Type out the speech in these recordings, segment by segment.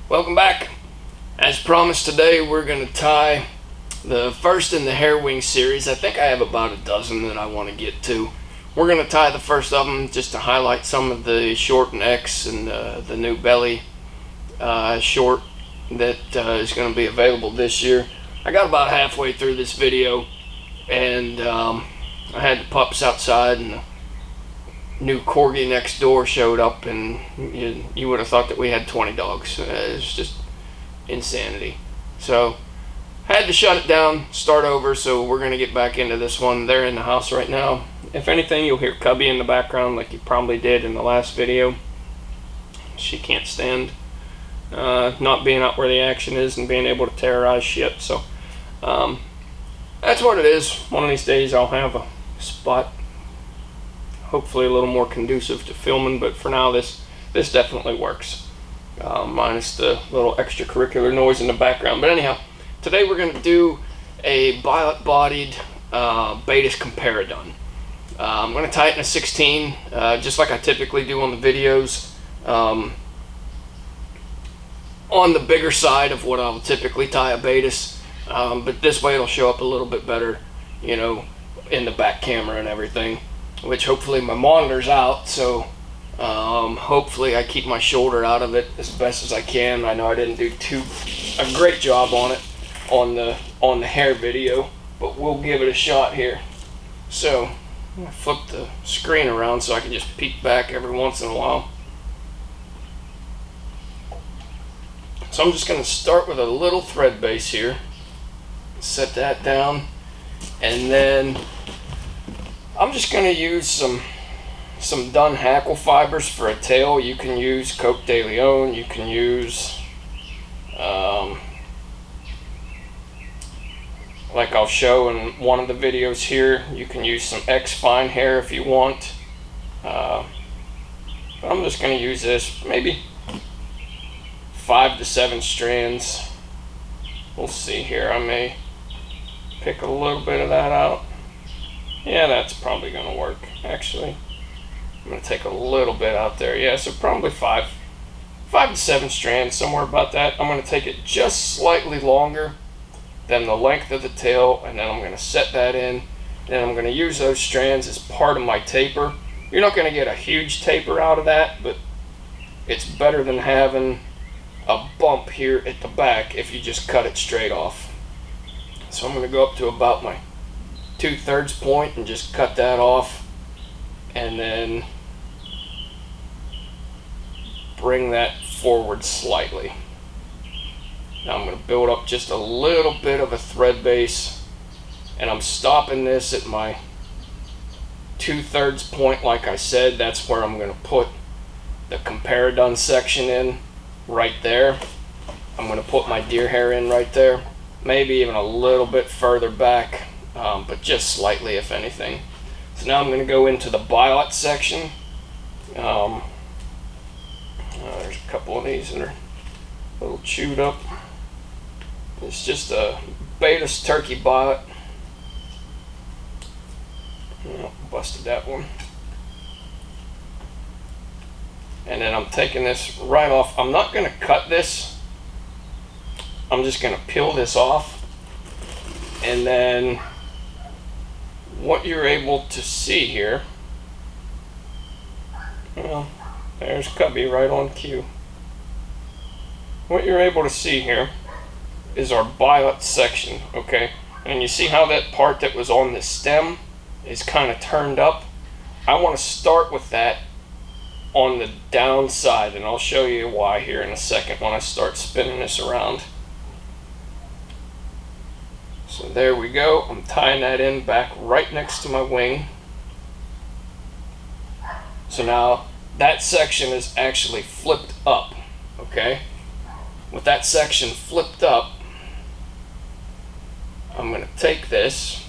Welcome back. As promised, today we're going to tie the first in the hair wing series. I think I have about a dozen that I want to get to. We're going to tie the first of them just to highlight some of the short necks and the new belly short that is going to be available this year. I got about halfway through this video and I had the pups outside and the new corgi next door showed up, and you would have thought that we had 20 dogs. It's just insanity. So had to shut it down, start over. So we're going to get back into this one. They're in the house right now. If anything, you'll hear Cubby in the background like you probably did in the last video. She can't stand not being out where the action is and being able to terrorize shit. So that's what it is. One of these days I'll have a spot hopefully a little more conducive to filming, but for now this definitely works, minus the little extracurricular noise in the background. But anyhow, today we're going to do a Biot-Bodied Baetis Comparadun. I'm going to tie it in a 16, just like I typically do on the videos, on the bigger side of what I'll typically tie a Baetis, but this way it'll show up a little bit better, you know, in the back camera and everything, which hopefully my monitor's out, so hopefully I keep my shoulder out of it as best as I can. I know I didn't do a great job on it on the hair video, but we'll give it a shot here. So I'm gonna flip the screen around so I can just peek back every once in a while. So I'm just going to start with a little thread base here, set that down, and then I'm just going to use some dun hackle fibers for a tail. You can use Coke de Leon, you can use like I'll show in one of the videos here, you can use some X fine hair if you want, but I'm just going to use this, maybe 5 to 7 strands. We'll see here. I may pick a little bit of that out. Yeah, that's probably going to work. Actually, I'm going to take a little bit out there. Yeah, so probably 5 to 7 strands, somewhere about that. I'm going to take it just slightly longer than the length of the tail, and then I'm going to set that in. Then I'm going to use those strands as part of my taper. You're not going to get a huge taper out of that, but it's better than having a bump here at the back if you just cut it straight off. So I'm going to go up to about my 2/3 point and just cut that off, and then bring that forward slightly. Now I'm going to build up just a little bit of a thread base, and I'm stopping this at my 2/3 point. Like I said, that's where I'm going to put the Comparadun section in, right there. I'm going to put my deer hair in right there, maybe even a little bit further back, but just slightly if anything. So now I'm going to go into the Biot section. There's a couple of these that are a little chewed up. It's just a Baetis turkey Biot. Oh, busted that one. And then I'm taking this right off. I'm not going to cut this. I'm just going to peel this off. And then what you're able to see here, well, there's Cubby right on cue. What you're able to see here is our Biot section, okay? And you see how that part that was on the stem is kind of turned up? I want to start with that on the down side, and I'll show you why here in a second when I start spinning this around. So there we go. I'm tying that in back right next to my wing. So now that section is actually flipped up, okay? With that section flipped up, I'm going to take this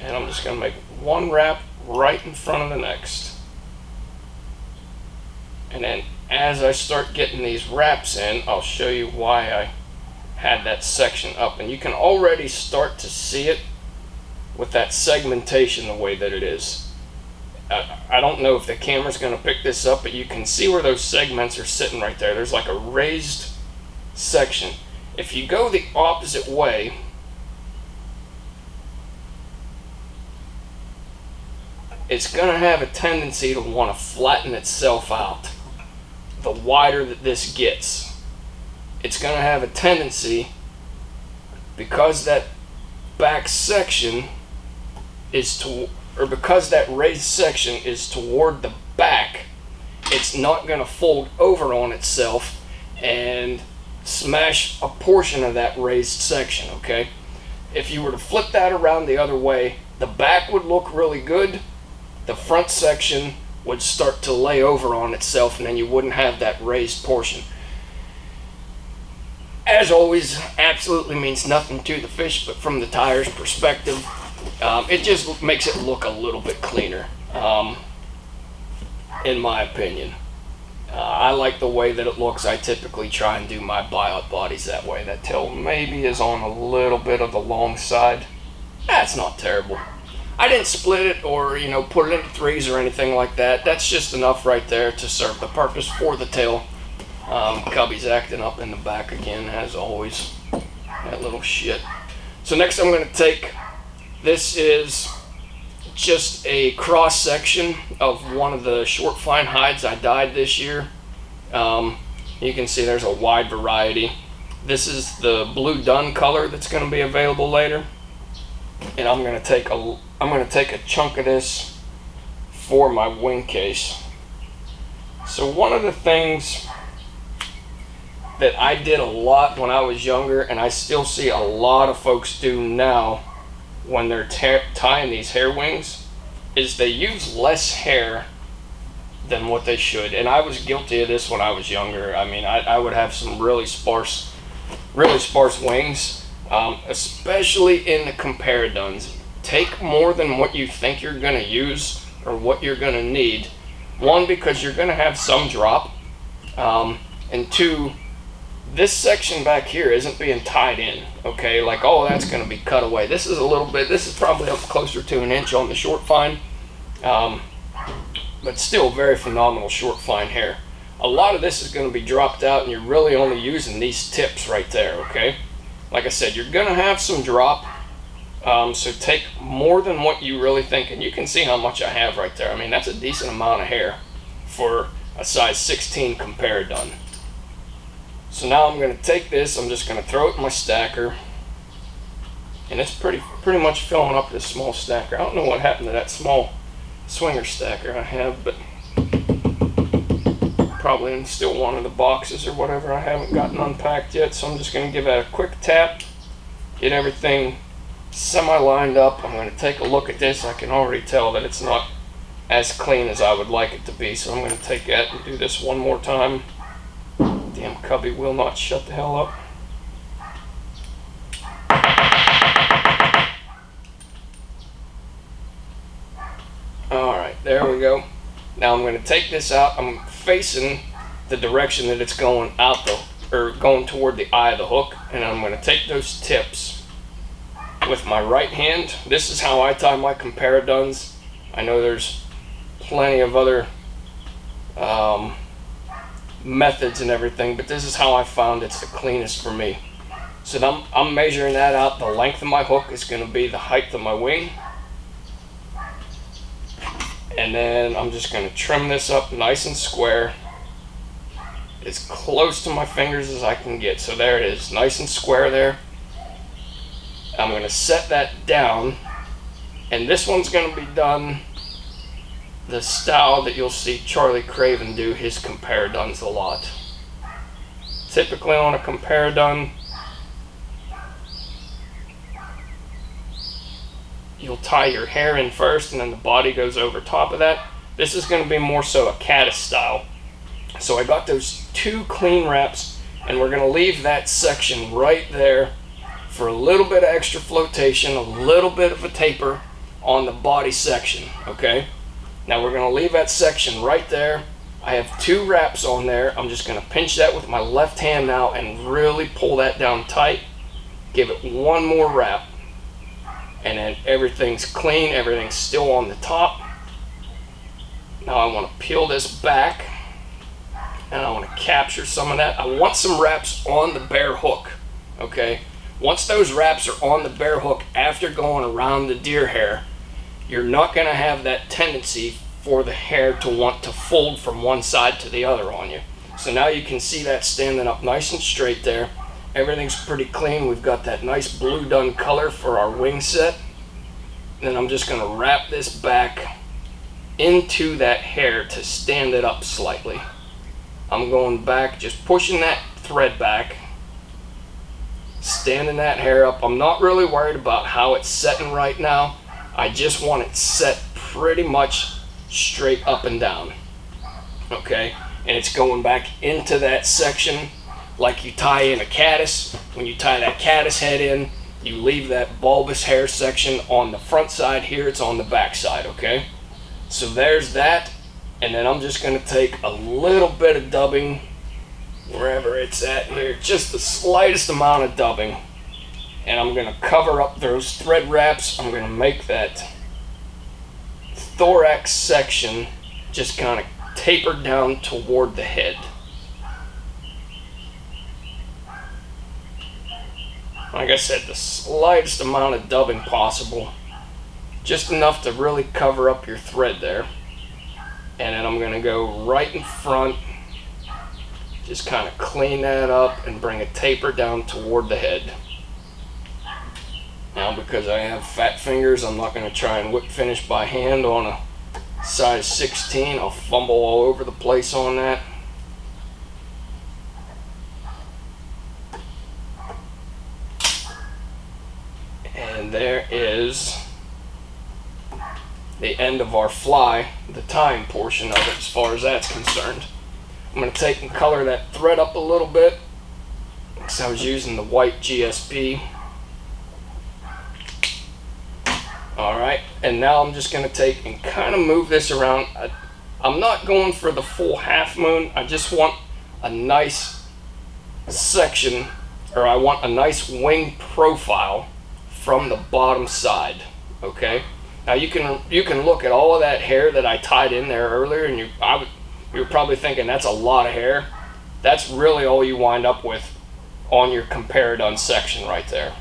and I'm just going to make one wrap right in front of the next. And then as I start getting these wraps in, I'll show you why I had that section up. And you can already start to see it with that segmentation the way that it is. I don't know if the camera's going to pick this up, but you can see where those segments are sitting right there. There's like a raised section. If you go the opposite way, it's going to have a tendency to want to flatten itself out. The wider that this gets, it's going to have a tendency, because that back section is because that raised section is toward the back, it's not going to fold over on itself and smash a portion of that raised section, okay? If you were to flip that around the other way, the back would look really good, the front section would start to lay over on itself, and then you wouldn't have that raised portion. As always, absolutely means nothing to the fish, but from the tier's perspective, it just makes it look a little bit cleaner, in my opinion. I like the way that it looks. I typically try and do my Biot-Bodies that way. That tail maybe is on a little bit of the long side. That's not terrible. I didn't split it or, put it into threes or anything like that. That's just enough right there to serve the purpose for the tail. Cubby's acting up in the back again, as always. That little shit. So next I'm going to take, this is just a cross section of one of the short fine hides I dyed this year. You can see there's a wide variety. This is the blue dun color that's going to be available later. And I'm going to take a chunk of this for my wing case. So one of the things that I did a lot when I was younger, and I still see a lot of folks do now when they're tying these hair wings, is they use less hair than what they should. And I was guilty of this when I was younger. I mean, I would have some really sparse wings. Especially in the Comparaduns. Take more than what you think you're going to use or what you're going to need. One, because you're going to have some drop, and two, this section back here isn't being tied in, okay? Like, oh, that's going to be cut away. This is this is probably up closer to an inch on the short fine, but still very phenomenal short fine hair. A lot of this is going to be dropped out, and you're really only using these tips right there, okay? Like I said, you're going to have some drop, so take more than what you really think. And you can see how much I have right there. I mean, that's a decent amount of hair for a size 16 Comparadun. So now I'm going to take this, I'm just going to throw it in my stacker. And it's pretty much filling up this small stacker. I don't know what happened to that small swinger stacker I have, but probably in still one of the boxes or whatever. I haven't gotten unpacked yet, so I'm just going to give that a quick tap, get everything semi-lined up. I'm going to take a look at this. I can already tell that it's not as clean as I would like it to be, so I'm going to take that and do this one more time. Damn cubby will not shut the hell up. Alright, there we go. Now I'm going to take this out. I'm facing the direction that it's going out going toward the eye of the hook, and I'm going to take those tips with my right hand. This is how I tie my Comparaduns. I know there's plenty of other methods and everything, but this is how I found it's the cleanest for me. So I'm measuring that out. The length of my hook is going to be the height of my wing. And then I'm just going to trim this up nice and square, as close to my fingers as I can get. So there it is, nice and square there. I'm going to set that down, and this one's going to be done the style that you'll see Charlie Craven do his Comparaduns a lot. Typically on a Comparadun, you'll tie your hair in first and then the body goes over top of that. This is going to be more so a caddis style. So I got those two clean wraps, and we're going to leave that section right there for a little bit of extra flotation, a little bit of a taper on the body section, okay? Now we're going to leave that section right there. I have two wraps on there. I'm just going to pinch that with my left hand now and really pull that down tight. Give it one more wrap. And then everything's clean, everything's still on the top. Now I want to peel this back, and I want to capture some of that. I want some wraps on the bare hook, okay? Once those wraps are on the bare hook after going around the deer hair, you're not going to have that tendency for the hair to want to fold from one side to the other on you. So now you can see that standing up nice and straight there. Everything's pretty clean. We've got that nice blue dun color for our wing set. Then I'm just going to wrap this back into that hair to stand it up slightly. I'm going back, just pushing that thread back, standing that hair up. I'm not really worried about how it's setting right now. I just want it set pretty much straight up and down, okay? And it's going back into that section like you tie in a caddis. When you tie that caddis head in, you leave that bulbous hair section on the front side. Here it's on the back side, okay? So there's that. And then I'm just going to take a little bit of dubbing wherever it's at here, just the slightest amount of dubbing, and I'm going to cover up those thread wraps. I'm going to make that thorax section just kind of taper down toward the head. Like I said, the slightest amount of dubbing possible, just enough to really cover up your thread there. And then I'm going to go right in front, just kind of clean that up and bring a taper down toward the head. Now, because I have fat fingers, I'm not going to try and whip finish by hand on a size 16. I'll fumble all over the place on that. And there is the end of our fly, the tying portion of it as far as that's concerned. I'm going to take and color that thread up a little bit, because I was using the white GSP. Alright, and now I'm just going to take and kind of move this around. I'm not going for the full half moon. I just want a nice section, or I want a nice wing profile from the bottom side, okay? Now you can look at all of that hair that I tied in there earlier, and you're probably thinking that's a lot of hair. That's really all you wind up with on your Comparadun section right there.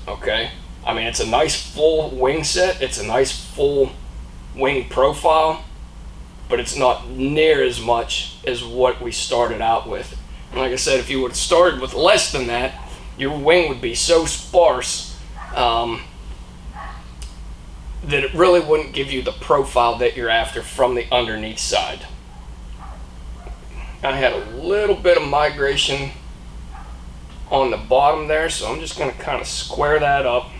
Okay? I mean, it's a nice full wing set. It's a nice full wing profile, but it's not near as much as what we started out with. And like I said, if you would have started with less than that, your wing would be so sparse that it really wouldn't give you the profile that you're after from the underneath side. I had a little bit of migration on the bottom there, so I'm just going to kind of square that up.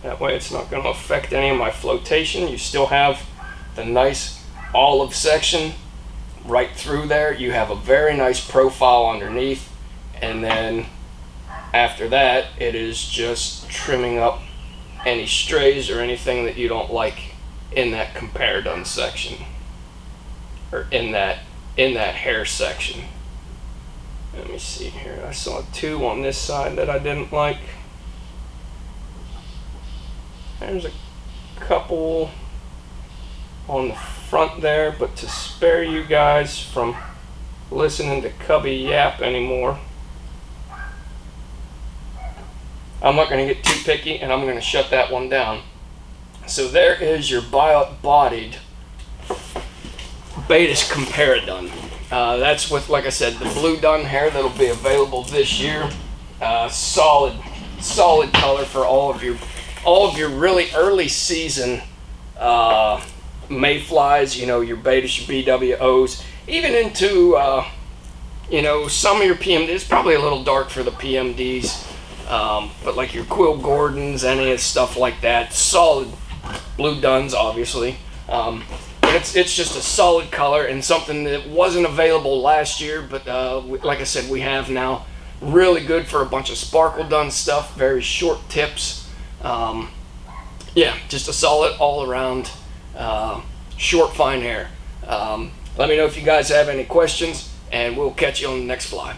That way it's not going to affect any of my flotation. You still have the nice olive section right through there. You have a very nice profile underneath, and then after that it is just trimming up any strays or anything that you don't like in that Comparadun section, or in that hair section. Let me see here. I saw two on this side that I didn't like. There's a couple on the front there, but to spare you guys from listening to Cubby yap anymore, I'm not going to get too picky, and I'm going to shut that one down. So there is your Biot-Bodied Baetis Comparadun. That's with, like I said, the blue dun hair that'll be available this year. Solid color for all of your really early season mayflies. You know, your Baetis, your BWOs, even into some of your PMDs. It's probably a little dark for the PMDs, but like your Quill Gordons, any of stuff like that. Solid blue duns, obviously. But it's just a solid color and something that wasn't available last year, but like I said, we have now. Really good for a bunch of sparkle dun stuff, very short tips. Yeah, just a solid all-around short fine hair. Let me know if you guys have any questions, and we'll catch you on the next fly.